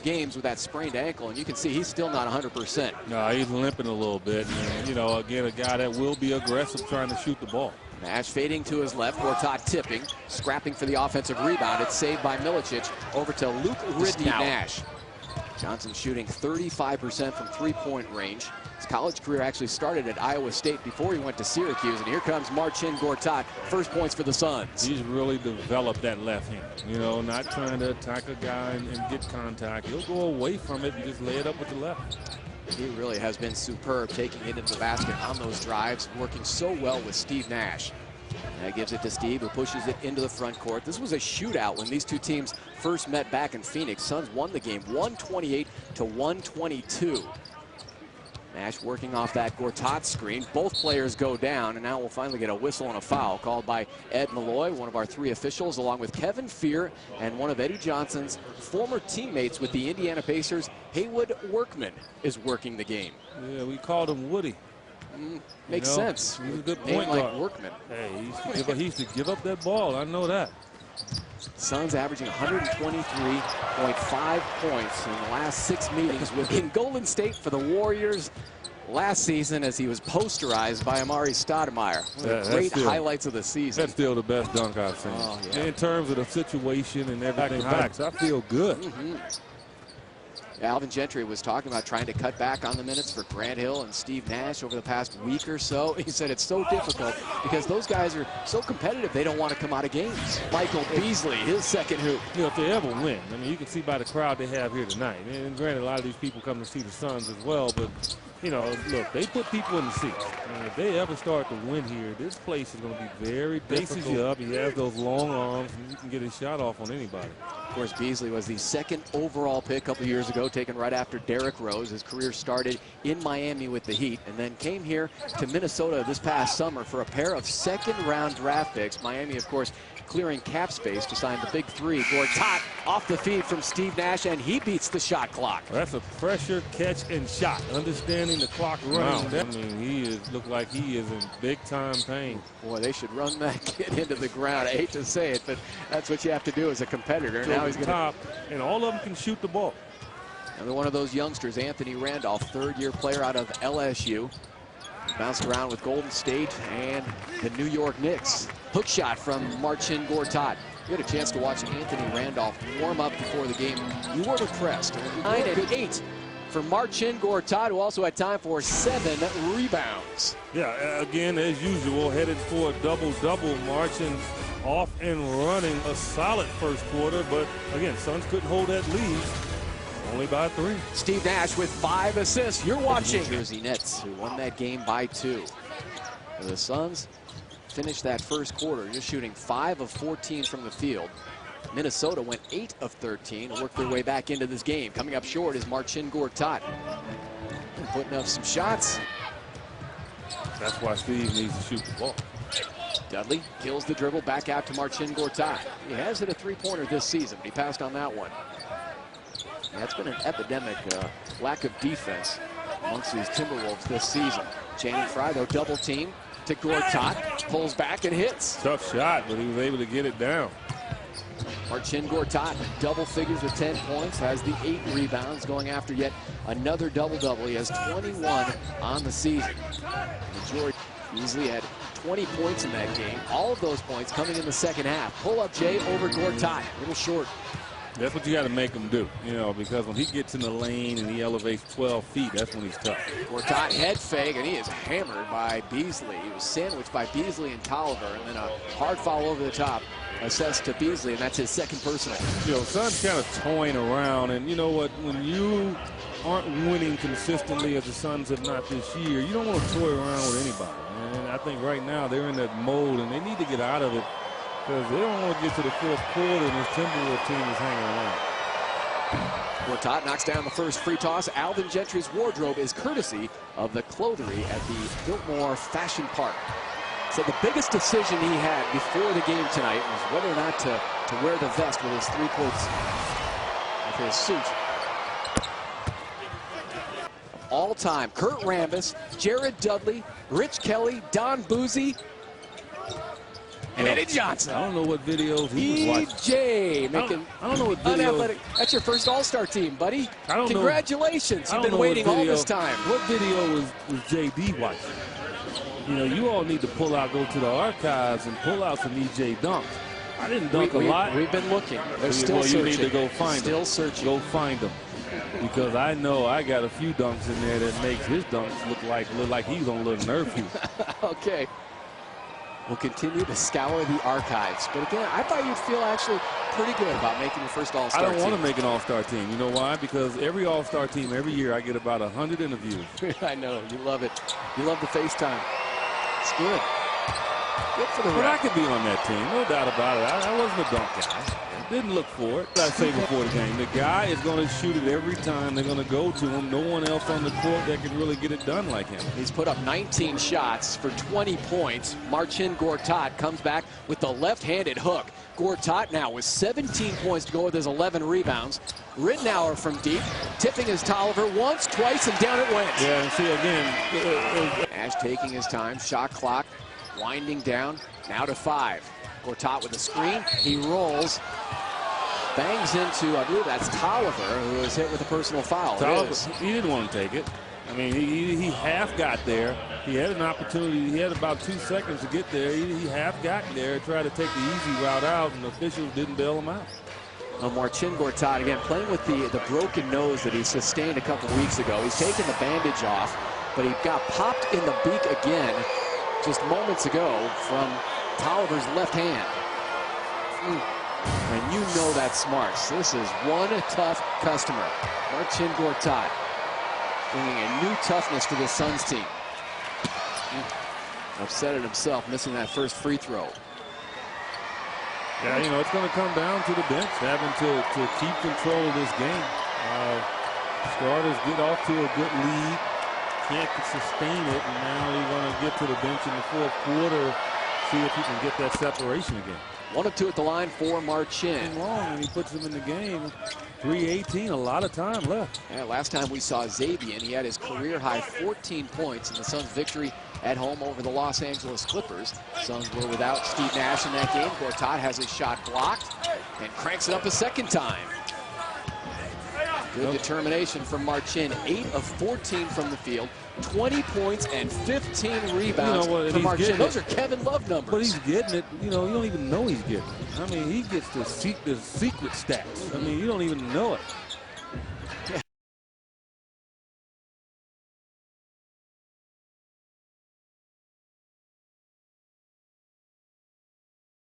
games with that sprained ankle, and you can see he's still not 100%. No, he's limping a little bit. And, you know, again, a guy that will be aggressive trying to shoot the ball. Nash fading to his left, Gortat tipping, scrapping for the offensive rebound. It's saved by Milicic. Over to Luke Ridney Nash. Johnson shooting 35% from three-point range. His college career actually started at Iowa State before he went to Syracuse. And here comes Marcin Gortat, first points for the Suns. He's really developed that left hand. You know, not trying to attack a guy and get contact. He'll go away from it and just lay it up with the left. He really has been superb, taking it into the basket on those drives, working so well with Steve Nash. That gives it to Steve, who pushes it into the front court. This was a shootout when these two teams first met back in Phoenix. Suns won the game 128 to 122. Nash working off that Gortat screen. Both players go down, and now we'll finally get a whistle and a foul called by Ed Malloy, one of our three officials, along with Kevin Fear and one of Eddie Johnson's former teammates with the Indiana Pacers, Haywood Workman, is working the game. Yeah, we called him Woody. Makes sense. He's a good point like guard. Workman. Hey, he used to give up that ball. I know that. Suns averaging 123.5 points in the last 6 meetings within Golden State for the Warriors last season, as he was posterized by Amari Stoudemire. One of the great highlights of the season. That's still the best dunk I've seen. Oh, yeah. In terms of the situation and everything, I feel good. Alvin Gentry was talking about trying to cut back on the minutes for Grant Hill and Steve Nash over the past week or so. He said it's so difficult because those guys are so competitive they don't want to come out of games. Michael Beasley, his second hoop. You know, if they ever win, I mean, you can see by the crowd they have here tonight. And granted, a lot of these people come to see the Suns as well, but, you know, look, they put people in the seats. And if they ever start to win here, this place is going to be very difficult. Bases you up. He has those long arms, and you can get his shot off on anybody. Of course, Beasley was the second overall pick a couple years ago, taken right after Derrick Rose. His career started in Miami with the Heat and then came here to Minnesota this past summer for a pair of second-round draft picks. Miami, of course, clearing cap space to sign the big three. Gortat off the feed from Steve Nash, and he beats the shot clock. Well, that's a pressure, catch, and shot. Understanding the clock running. I mean, he looks like he is in big-time pain. Boy, they should run that kid into the ground. I hate to say it, but that's what you have to do as a competitor. So now he's going to and all of them can shoot the ball. Another one of those youngsters, Anthony Randolph, third-year player out of LSU. Bounced around with Golden State and the New York Knicks. Hook shot from Marcin Gortat. You had a chance to watch Anthony Randolph warm up before the game. You were impressed. 9 and 8 for Marcin Gortat, who also had time for 7 rebounds. Yeah, again, as usual, headed for a double-double. Marcin off and running a solid first quarter, but again, Suns couldn't hold that lead. Only by 3. Steve Nash with 5 assists. You're watching New Jersey Nets, who won that game by 2. The Suns finished that first quarter just shooting 5 of 14 from the field. Minnesota went 8 of 13 and worked their way back into this game. Coming up short is Marcin Gortat. Putting up some shots. That's why Steve needs to shoot the ball. Dudley kills the dribble back out to Marcin Gortat. He has hit a three-pointer this season, but he passed on that one. That's been an epidemic lack of defense amongst these Timberwolves this season. Channing Frye, though, double team to Gortat, pulls back and hits. Tough shot, but he was able to get it down. Marcin Gortat, double figures with 10 points, has the 8 rebounds, going after yet another double-double. He has 21 on the season. Majority easily had 20 points in that game. All of those points coming in the second half. Pull-up Jay over Gortat, a little short. That's what you got to make him do, you know, because when he gets in the lane and he elevates 12 feet, that's when he's tough. Gortat head fake, and he is hammered by Beasley. He was sandwiched by Beasley and Tolliver, and then a hard foul over the top assessed to Beasley, and that's his second personal. You know, Suns kind of toying around, and you know what, when you aren't winning consistently as the Suns have not this year, you don't want to toy around with anybody. And I think right now they're in that mode, and they need to get out of it, because they don't want to get to the fourth quarter and this Timberwolves team is hanging around. Gortat knocks down the first free toss. Alvin Gentry's wardrobe is courtesy of the clothery at the Biltmore Fashion Park. So the biggest decision he had before the game tonight was whether or not to wear the vest with his three-quarters with his suit. All time, Kurt Rambis, Jared Dudley, Rich Kelly, Don Boozy, And Eddie Johnson. I don't know what videos he was watching. EJ making I don't know what videos. That's your first All-Star team, buddy. I don't Congratulations. know. You've been waiting all this time. What video was JD watching? You know, you all need to go to the archives and pull out some EJ dunks. I didn't dunk a lot. We've been looking. They're still searching. You need to go find them. Still searching. Go find them. Because I know I got a few dunks in there that makes his dunks look like he's on a little nerve fuel. Okay. We'll continue to scour the archives. But again, I thought you'd feel actually pretty good about making your first All-Star team. I don't want to make an All-Star team. You know why? Because every All-Star team, every year, I get about 100 interviews. I know. You love it. You love the FaceTime. It's good. Good for the But I could be on that team, no doubt about it. I wasn't a dunk guy. Didn't look for it. I say before the game, the guy is going to shoot it every time. They're going to go to him. No one else on the court that can really get it done like him. He's put up 19 shots for 20 points. Marcin Gortat comes back with the left-handed hook. Gortat now with 17 points to go with his 11 rebounds. Rittenauer from deep, tipping his Tolliver once, twice, and down it went. Yeah, and see again. Nash taking his time. Shot clock winding down. Now to 5. Gortat with a screen. He rolls. Bangs into, I believe that's Tolliver, who was hit with a personal foul. Tolliver, he didn't want to take it. I mean, he half got there. He had an opportunity. He had about 2 seconds to get there. He half got there, tried to take the easy route out, and the officials didn't bail him out. Marcin Gortat, again, playing with the broken nose that he sustained a couple weeks ago. He's taken the bandage off, but he got popped in the beak again just moments ago from Tolliver's left hand. And you know that's Smarts. This is one tough customer. Marcin Gortat bringing a new toughness to the Suns team. Upset at himself, missing that first free throw. Yeah, you know, it's going to come down to the bench having to keep control of this game. Starters get off to a good lead, can't sustain it, and now you're going to get to the bench in the fourth quarter, see if he can get that separation again. 1 of 2 at the line for Marcin. Long, and he puts him in the game. 3:18, a lot of time left. Yeah, last time we saw Xavier, he had his career-high 14 points in the Suns' victory at home over the Los Angeles Clippers. Suns were without Steve Nash in that game. Gortat has his shot blocked and cranks it up a second time. Good determination from Marcin. 8 of 14 from the field. 20 points and 15 rebounds for Marcin. Those are Kevin Love numbers. But he's getting it. You know, you don't even know he's getting it. I mean, he gets the secret stats. I mean, you don't even know it.